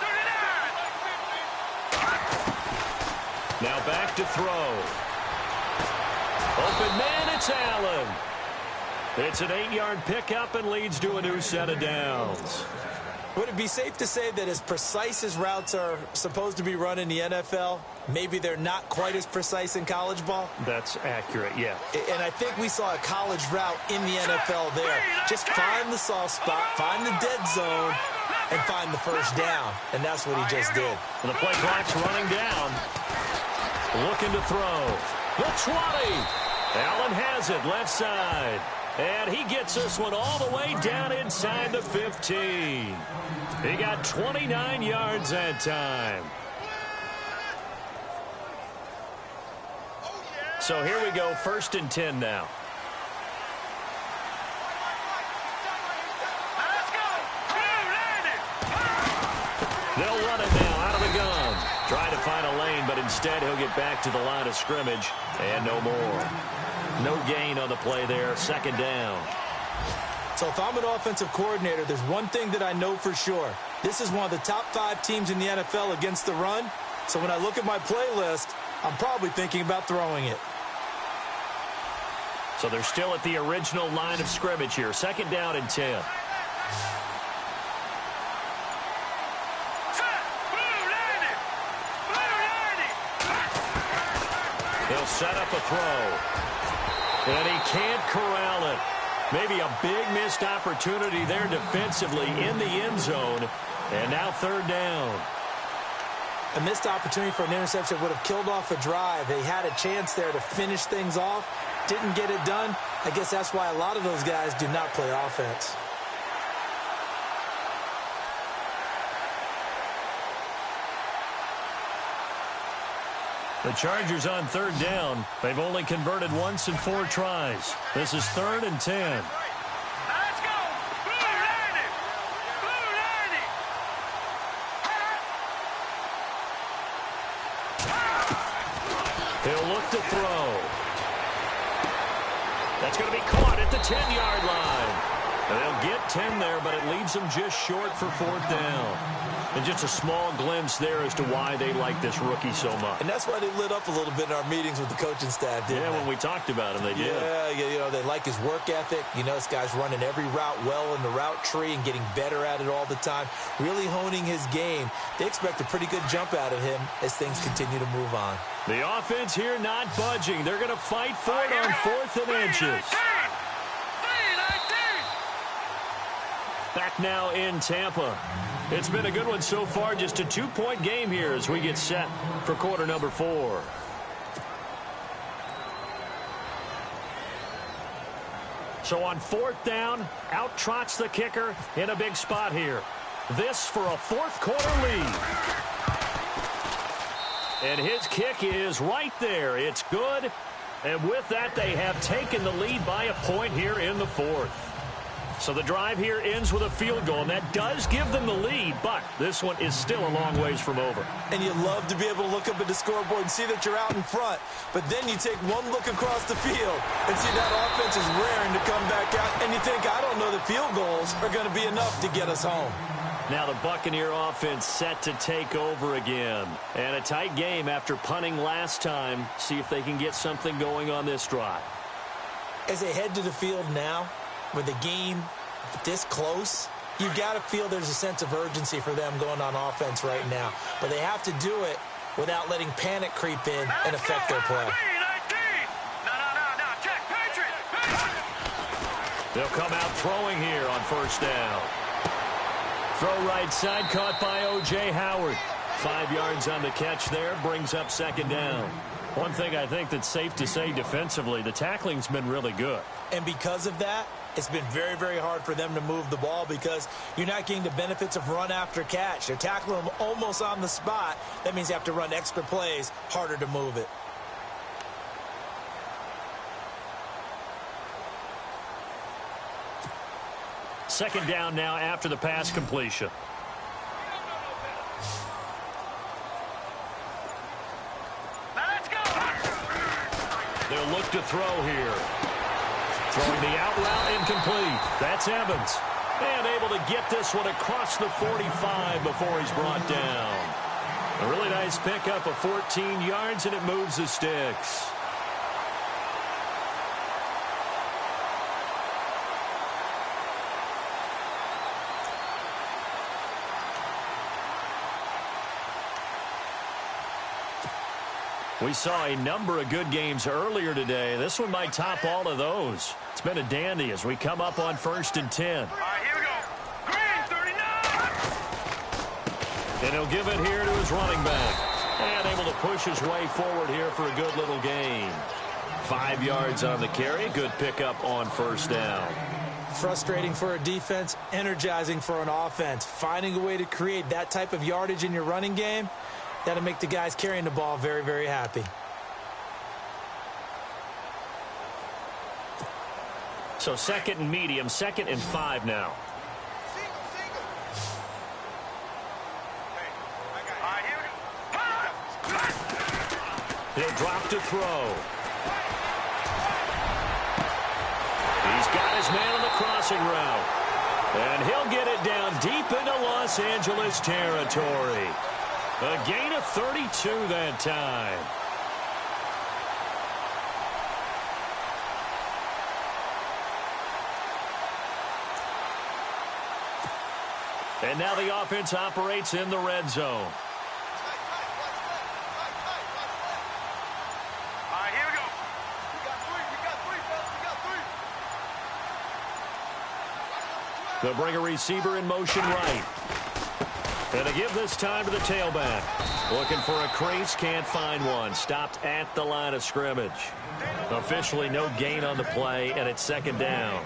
39. Now back to throw. Open man, it's Allen. It's an 8-yard pickup and leads to a new set of downs. Would it be safe to say that as precise as routes are supposed to be run in the NFL, maybe they're not quite as precise in college ball? That's accurate, yeah. And I think we saw a college route in the NFL there. Just find the soft spot, find the dead zone, and find the first down. And that's what he just did. And the play clock's running down. Looking to throw. The 20. Allen has it left side. And he gets this one all the way down inside the 15. He got 29 yards that time. So here we go, 1st and 10 now. Let's go. They'll run it now out of the gun. Trying to find a lane, but instead he'll get back to the line of scrimmage. And no more. No gain on the play there. 2nd down. So if I'm an offensive coordinator, there's one thing that I know for sure. This is one of the top 5 teams in the NFL against the run. So when I look at my playlist, I'm probably thinking about throwing it. So they're still at the original line of scrimmage here. 2nd down and 10. He'll set up a throw. And he can't corral it. Maybe a big missed opportunity there defensively in the end zone. And now 3rd down. A missed opportunity for an interception would have killed off a drive. They had a chance there to finish things off. Didn't get it done. I guess that's why a lot of those guys do not play offense. The Chargers on 3rd down. They've only converted once in 4 tries. This is 3rd and 10. Let's go. Blue 90. Blue 90. He'll look to throw. That's going to be caught at the 10-yard line. And they'll get 10 there, but it leaves them just short for 4th down. And just a small glimpse there as to why they like this rookie so much. And that's why they lit up a little bit in our meetings with the coaching staff, didn't they? When we talked about him, they did. Yeah, you know, they like his work ethic. You know, this guy's running every route well in the route tree and getting better at it all the time, really honing his game. They expect a pretty good jump out of him as things continue to move on. The offense here not budging. They're going to fight for it on 4th and inches. Back now in Tampa. It's been a good one so far. Just a 2-point game here as we get set for quarter number 4. So on 4th down, out trots the kicker in a big spot here. This for a 4th quarter lead. And his kick is right there. It's good. And with that, they have taken the lead by a point here in the 4th. So the drive here ends with a field goal, and that does give them the lead, but this one is still a long ways from over. And you love to be able to look up at the scoreboard and see that you're out in front, but then you take one look across the field and see that offense is raring to come back out, and you think, I don't know that field goals are going to be enough to get us home. Now the Buccaneer offense set to take over again. And a tight game after punting last time. See if they can get something going on this drive. As they head to the field now, with the game this close, you've got to feel there's a sense of urgency for them going on offense right now. But they have to do it without letting panic creep in and affect their play. They'll come out throwing here on 1st down. Throw right side, caught by O.J. Howard. 5 yards on the catch there, brings up 2nd down. One thing I think that's safe to say defensively, the tackling's been really good. And because of that, it's been very, very hard for them to move the ball because you're not getting the benefits of run after catch. They're tackling them almost on the spot. That means you have to run extra plays, harder to move it. Second down now after the pass completion. They'll look to throw here. Throwing the out route incomplete. That's Evans. And able to get this one across the 45 before he's brought down. A really nice pickup of 14 yards, and it moves the sticks. We saw a number of good games earlier today. This one might top all of those. It's been a dandy as we come up on 1st and 10. All right, here we go. Green, 39. And he'll give it here to his running back. And able to push his way forward here for a good little gain. 5 yards on the carry. Good pickup on 1st down. Frustrating for a defense, energizing for an offense. Finding a way to create that type of yardage in your running game, that'll make the guys carrying the ball very, very happy. So 2nd and medium, 2nd and 5 now. He'll drop to throw. He's got his man on the crossing route. And he'll get it down deep into Los Angeles territory. A gain of 32 that time. And now the offense operates in the red zone. All right, here we go. We got three, fellas. We got three. They'll bring a receiver in motion right. And to give this time to the tailback. Looking for a crease, can't find one. Stopped at the line of scrimmage. Officially no gain on the play, and it's 2nd down.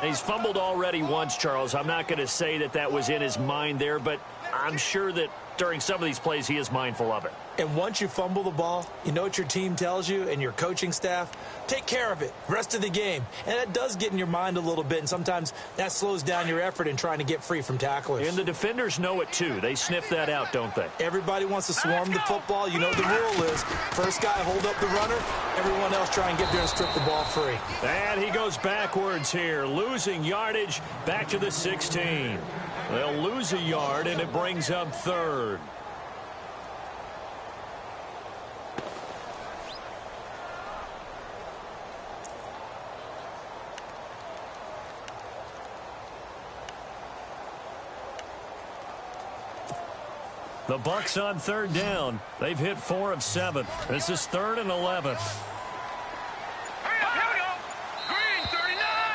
He's fumbled already once, Charles. I'm not going to say that that was in his mind there, but I'm sure that during some of these plays he is mindful of it. And once you fumble the ball, you know what your team tells you and your coaching staff? Take care of it. Rest of the game. And that does get in your mind a little bit, and sometimes that slows down your effort in trying to get free from tacklers. And the defenders know it, too. They sniff that out, don't they? Everybody wants to swarm the football. You know the rule is first guy hold up the runner, everyone else try and get there and strip the ball free. And he goes backwards here, losing yardage back to the 16. They'll lose a yard, and it brings up 3rd. The Bucs on 3rd down. They've hit 4 of 7. This is 3rd and 11.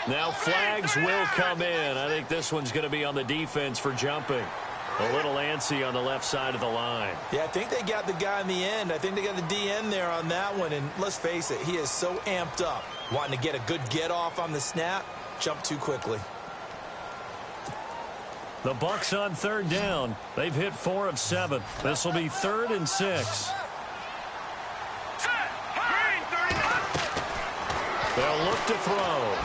Now flags will come in. I think this one's going to be on the defense for jumping. A little antsy on the left side of the line. Yeah, I think they got the guy in the end. I think they got the DN there on that one. And let's face it, he is so amped up. Wanting to get a good get off on the snap, jump too quickly. The Bucs on 3rd down. They've hit 4 of 7. This will be 3rd and 6. They'll look to throw.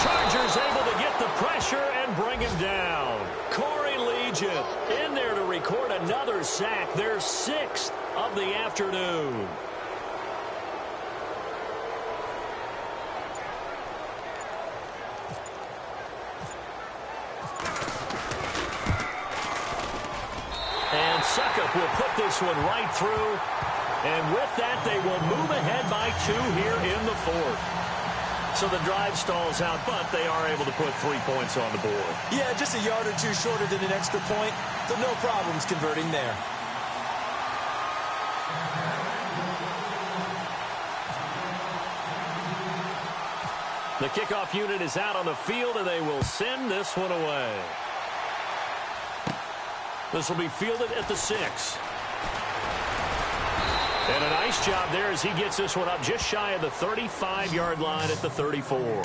Chargers able to get the pressure and bring him down. Corey Liuget in there to record another sack. Their 6th of the afternoon. And Succop will put this one right through. And with that, they will move ahead by 2 here in the 4th. So the drive stalls out, but they are able to put 3 points on the board. Yeah, just a yard or two shorter than an extra point, so no problems converting there. The kickoff unit is out on the field, and they will send this one away. This will be fielded at the 6. And a nice job there as he gets this one up just shy of the 35-yard line at the 34.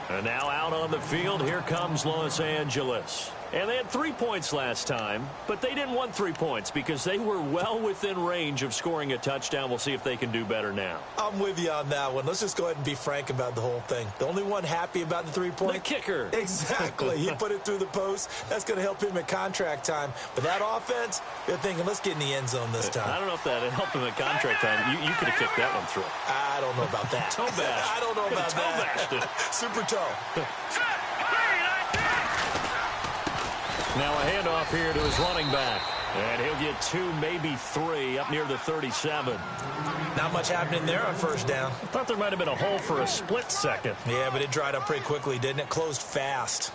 And now out on the field, here comes Los Angeles. And they had 3 points last time, but they didn't want 3 points because they were well within range of scoring a touchdown. We'll see if they can do better now. I'm with you on that one. Let's just go ahead and be frank about the whole thing. The only one happy about the 3-point? The kicker. Exactly. He put it through the post. That's going to help him at contract time. But that offense, they're thinking, let's get in the end zone this time. I don't know if that helped him at contract time. You could have kicked that one through. I don't know about that. Toe bash. I don't know about toe that. bashed it. Super toe. Now a handoff here to his running back. And he'll get 2, maybe 3 up near the 37. Not much happening there on first down. I thought there might have been a hole for a split second. Yeah, but it dried up pretty quickly, didn't it? Closed fast.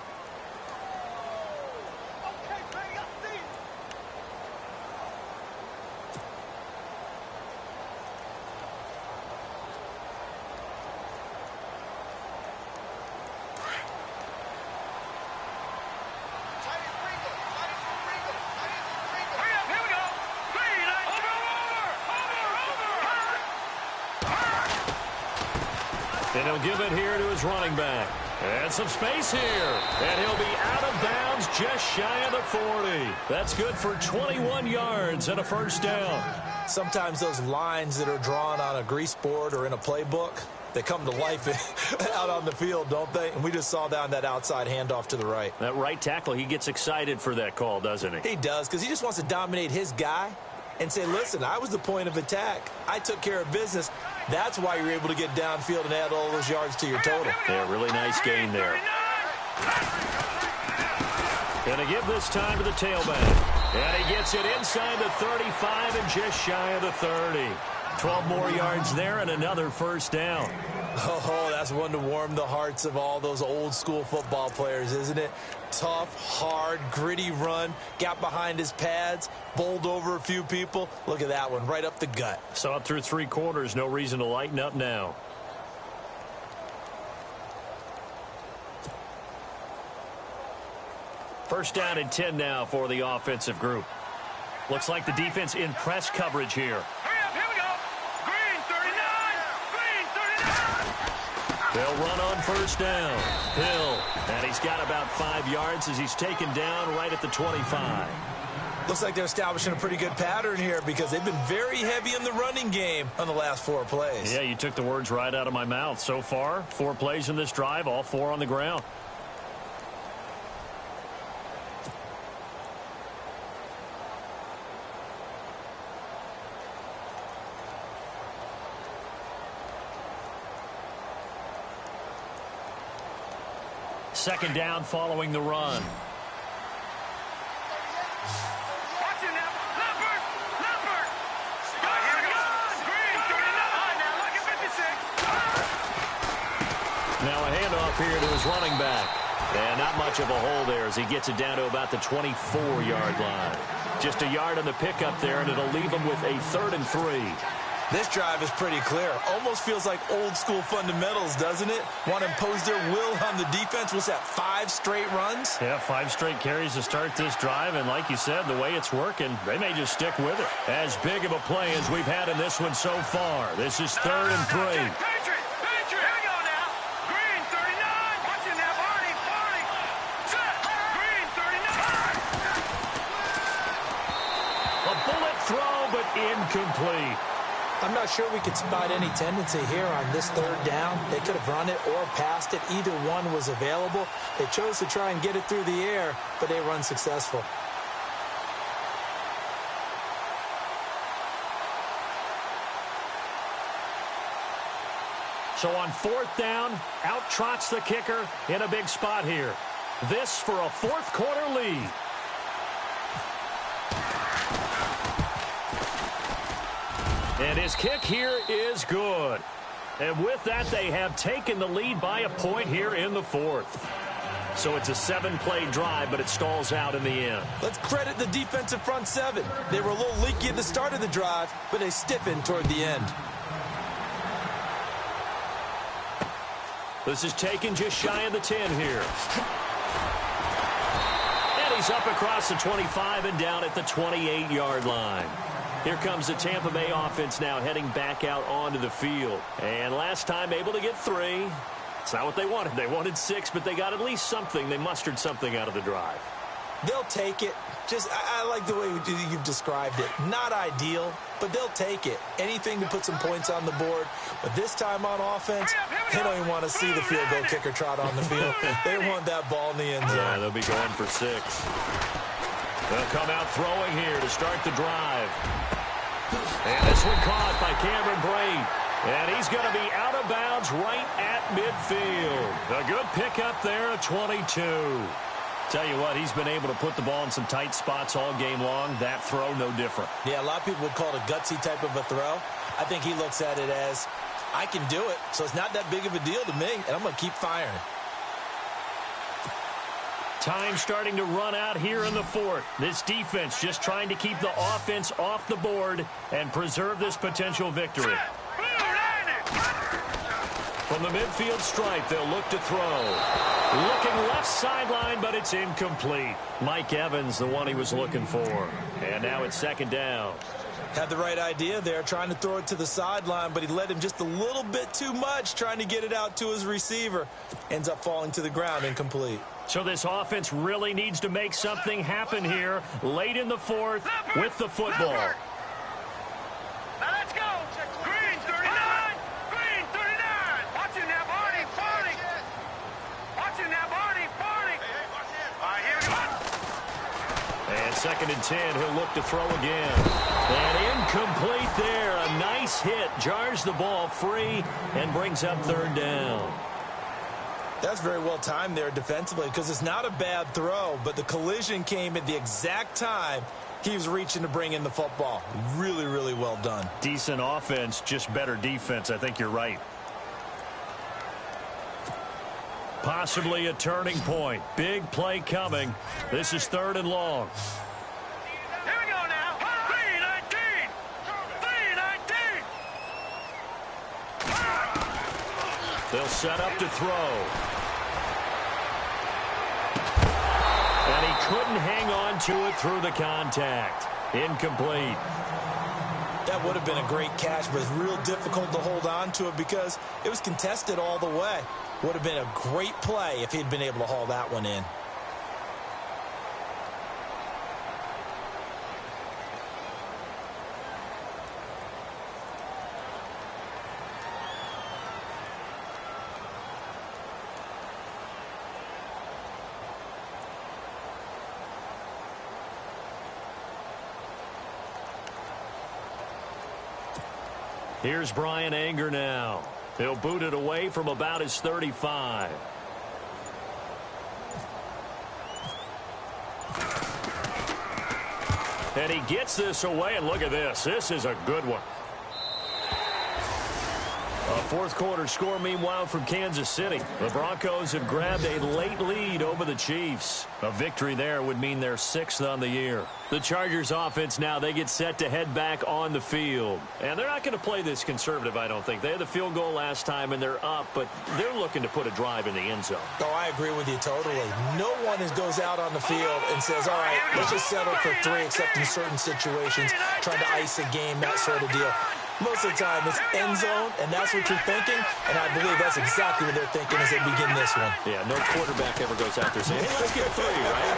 And he'll give it here to his running back. And some space here. And he'll be out of bounds just shy of the 40. That's good for 21 yards and a first down. Sometimes those lines that are drawn on a grease board or in a playbook, they come to life out on the field, don't they? And we just saw down that outside handoff to the right. That right tackle, he gets excited for that call, doesn't he? He does, because he just wants to dominate his guy and say, listen, I was the point of attack. I took care of business. That's why you're able to get downfield and add all those yards to your total. Yeah, really nice gain there. Going to give this time to the tailback. And he gets it inside the 35 and just shy of the 30. 12 more yards there and another first down. Oh, that's one to warm the hearts of all those old school football players, isn't it? Tough, hard, gritty run, got behind his pads, bowled over a few people. Look at that one, right up the gut. Saw it through 3 quarters, no reason to lighten up now. First down and 10 now for the offensive group. Looks like the defense in press coverage here. They'll run on first down. Hill, and he's got about 5 yards as he's taken down right at the 25. Looks like they're establishing a pretty good pattern here because they've been very heavy in the running game on the last 4 plays. Yeah, you took the words right out of my mouth. So far, 4 plays in this drive, all 4 on the ground. Second down following the run. Now a handoff here to his running back. And not much of a hole there as he gets it down to about the 24-yard line. Just a yard on the pickup there, and it'll leave him with a 3rd and 3. This drive is pretty clear. Almost feels like old school fundamentals, doesn't it? Want to impose their will on the defense. What's that, 5 straight runs? Yeah, 5 straight carries to start this drive. And like you said, the way it's working, they may just stick with it. As big of a play as we've had in this one so far. This is 3rd and 3. Incomplete. I'm not sure we could spot any tendency here on this 3rd down. They could have run it or passed it. Either one was available. They chose to try and get it through the air, but they run successful. So on 4th down, out trots the kicker in a big spot here. This for a 4th quarter lead. And his kick here is good. And with that, they have taken the lead by a point here in the 4th. So it's a 7-play drive, but it stalls out in the end. Let's credit the defensive front 7. They were a little leaky at the start of the drive, but they stiffened toward the end. This is taken just shy of the 10 here. And he's up across the 25 and down at the 28-yard line. Here comes the Tampa Bay offense now heading back out onto the field. And last time able to get 3. It's not what they wanted. They wanted 6, but they got at least something. They mustered something out of the drive. They'll take it. I like the way you've described it. Not ideal, but they'll take it. Anything to put some points on the board. But this time on offense, they don't even want to see the field goal kicker trot on the field. They want that ball in the end zone. Yeah, they'll be going for 6. They'll come out throwing here to start the drive. And this one caught by Cameron Brate. And he's going to be out of bounds right at midfield. A good pickup there at 22. Tell you what, he's been able to put the ball in some tight spots all game long. That throw, no different. Yeah, a lot of people would call it a gutsy type of a throw. I think he looks at it as, I can do it, so it's not that big of a deal to me, and I'm going to keep firing. Time starting to run out here in the 4th. This defense just trying to keep the offense off the board and preserve this potential victory. From the midfield stripe, they'll look to throw. Looking left sideline, but it's incomplete. Mike Evans, the one he was looking for. And now it's 2nd down. Had the right idea there, trying to throw it to the sideline, but he led him just a little bit too much, trying to get it out to his receiver. Ends up falling to the ground, incomplete. So this offense really needs to make something happen here late in the 4th with the football. Now let's go. Green 39. Green 39. Watching that Barney. Barney. Watching that Barney. Barney. All right, here we go. And 2nd and 10, he'll look to throw again. And incomplete there. A nice hit. Jars the ball free and brings up 3rd down. That's very well timed there defensively because it's not a bad throw, but the collision came at the exact time he was reaching to bring in the football. Really, really well done. Decent offense, just better defense. I think you're right. Possibly a turning point. Big play coming. This is 3rd and long. Here we go now. 3-19. 3-19. They'll set up to throw. And he couldn't hang on to it through the contact. Incomplete. That would have been a great catch, but it's real difficult to hold on to it because it was contested all the way. Would have been a great play if he'd been able to haul that one in. Here's Brian Anger now. He'll boot it away from about his 35. And he gets this away, and look at this. This is a good one. A 4th quarter score, meanwhile, from Kansas City. The Broncos have grabbed a late lead over the Chiefs. A victory there would mean they're 6th on the year. The Chargers offense now, they get set to head back on the field. And they're not going to play this conservative, I don't think. They had the field goal last time, and they're up, but they're looking to put a drive in the end zone. Oh, I agree with you totally. No one goes out on the field and says, all right, let's just settle for 3, except in certain situations, trying to ice a game, that sort of deal. Most of the time, it's end zone, and that's what you're thinking, and I believe that's exactly what they're thinking as they begin this one. Yeah, no quarterback ever goes out there saying, hey, let's get 3, right?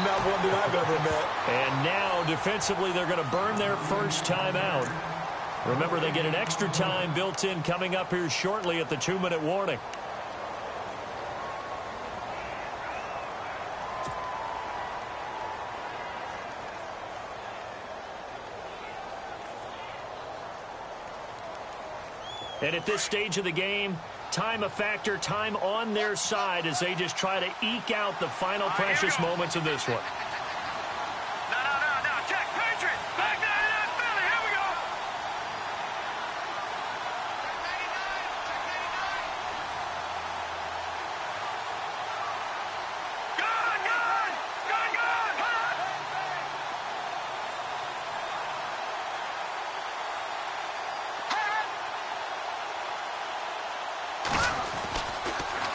Not one that I've ever met. And now, defensively, they're going to burn their first time out. Remember, they get an extra time built in coming up here shortly at the 2-minute warning. And at this stage of the game, time a factor, time on their side as they just try to eke out the final precious moments of this one. No, check, Patriot. Back 99, Philly, here we go.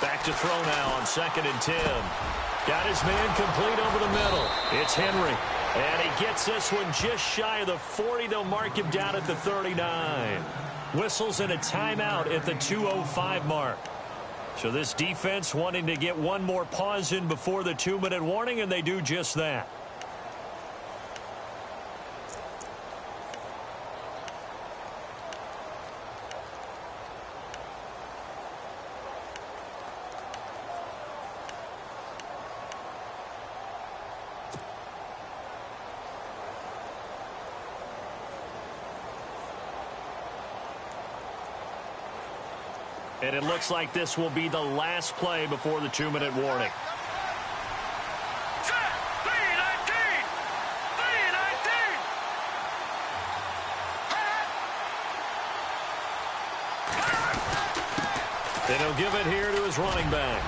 Back to throw now on 2nd and 10. Got his man complete over the middle. It's Henry. And he gets this one just shy of the 40. They'll mark him down at the 39. Whistles and a timeout at the 2:05 mark. So this defense wanting to get one more pause in before the 2-minute warning, and they do just that. And it looks like this will be the last play before the 2-minute warning. Set. 3-19. 3-19. And he'll give it here to his running back.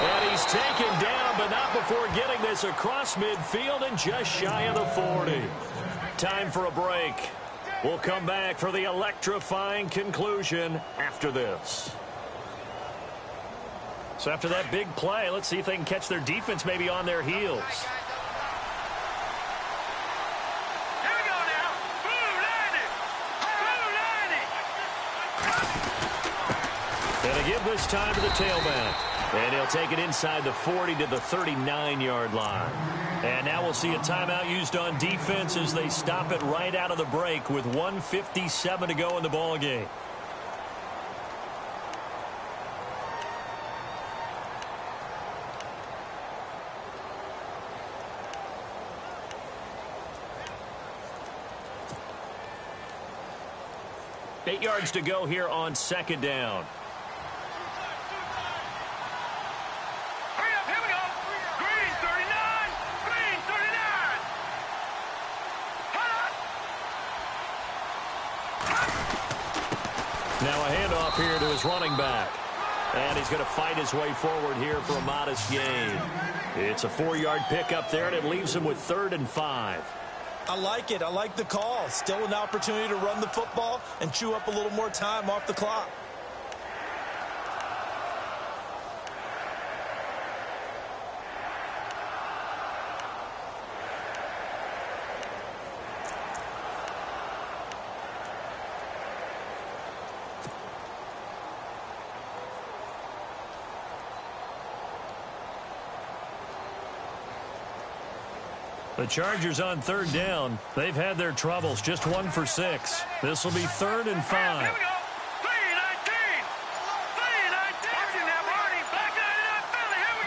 And he's taken down, but not before getting this across midfield and just shy of the 40. Time for a break. We'll come back for the electrifying conclusion after this. So after that big play, let's see if they can catch their defense maybe on their heels. Here we go now. Blue 90. Blue 90. And to give this time to the tailback. And he'll take it inside the 40 to the 39-yard line. And now we'll see a timeout used on defense as they stop it right out of the break with 1:57 to go in the ballgame. Eight yards to go here on second down. Now a handoff here to his running back. And he's going to fight his way forward here for a modest gain. It's a 4-yard pickup there, and it leaves him with 3rd and 5. I like it. I like the call. Still an opportunity to run the football and chew up a little more time off the clock. The Chargers on 3rd down. They've had their troubles. Just 1 for 6. This will be 3rd and 5. Here we go. 3-19. 3-19. Watching that, Marty. Black 99 Philly. Here we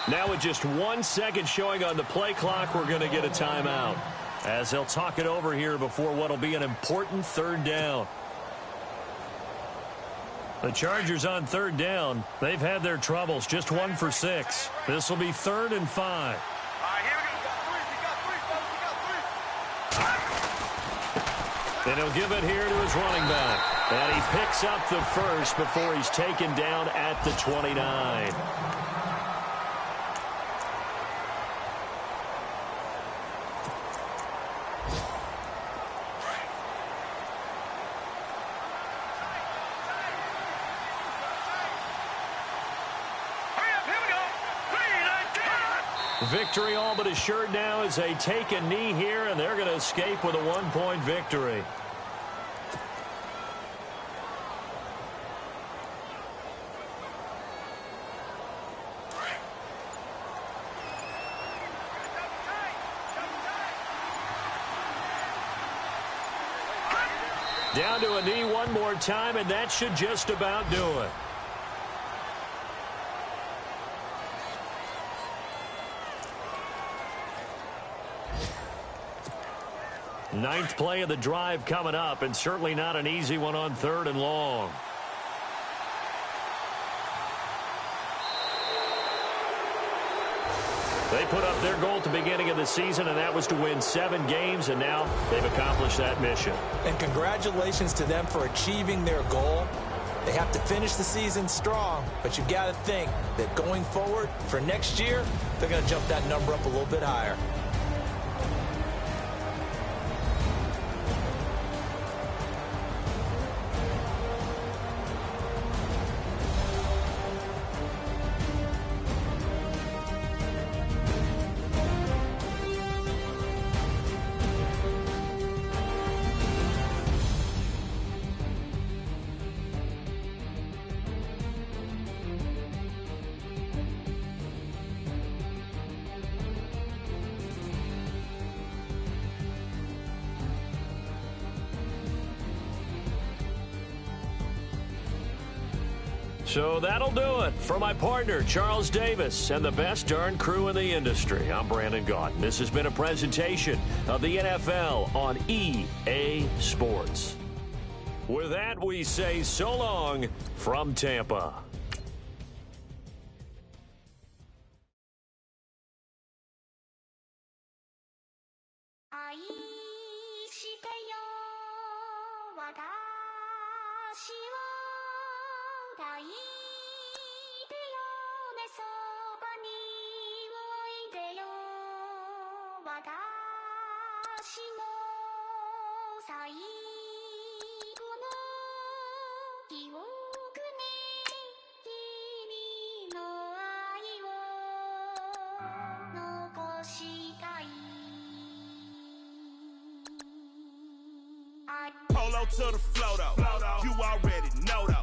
go. Now with just 1 second showing on the play clock, we're going to get a timeout. As they'll talk it over here before what will be an important 3rd down. The Chargers on 3rd down. They've had their troubles. Just 1 for 6. This will be 3rd and 5. And he'll give it here to his running back. And he picks up the first before he's taken down at the 29. Victory all but assured now as they take a knee here, and they're going to escape with a 1-point victory. Down to a knee one more time, and that should just about do it. Ninth play of the drive coming up, and certainly not an easy one on 3rd and long. They put up their goal at the beginning of the season, and that was to win 7 games, and now they've accomplished that mission. And congratulations to them for achieving their goal. They have to finish the season strong, but you've got to think that going forward for next year, they're going to jump that number up a little bit higher. So that'll do it. For my partner, Charles Davis, and the best darn crew in the industry, I'm Brandon Gaudin. This has been a presentation of the NFL on EA Sports. With that, we say so long from Tampa. Polo to the float, though. You already know, though.